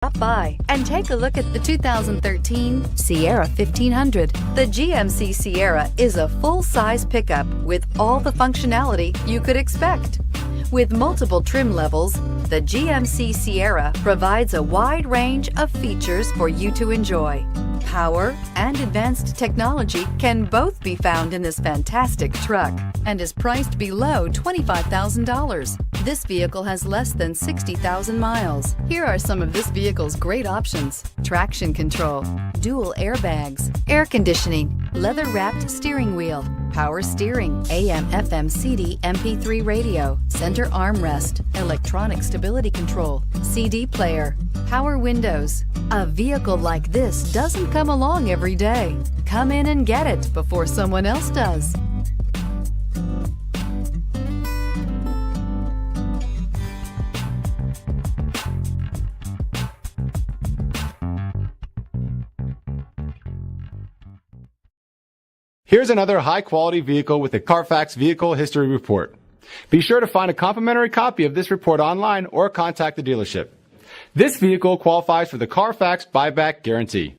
Stop by and take a look at the 2013 Sierra 1500. The GMC Sierra is a full-size pickup with all the functionality you could expect. With multiple trim levels, the GMC Sierra provides a wide range of features for you to enjoy. Power and advanced technology can both be found in this fantastic truck and is priced below $25,000. This vehicle has less than 60,000 miles. Here are some of this vehicle's great options: traction control, dual airbags, air conditioning, leather-wrapped steering wheel, power steering, AM/FM CD MP3 radio, center armrest, electronic stability control, CD player, power windows. A vehicle like this doesn't come along every day. Come in and get it before someone else does. Here's another high-quality vehicle with a Carfax Vehicle History Report. Be sure to find a complimentary copy of this report online or contact the dealership. This vehicle qualifies for the Carfax Buyback Guarantee.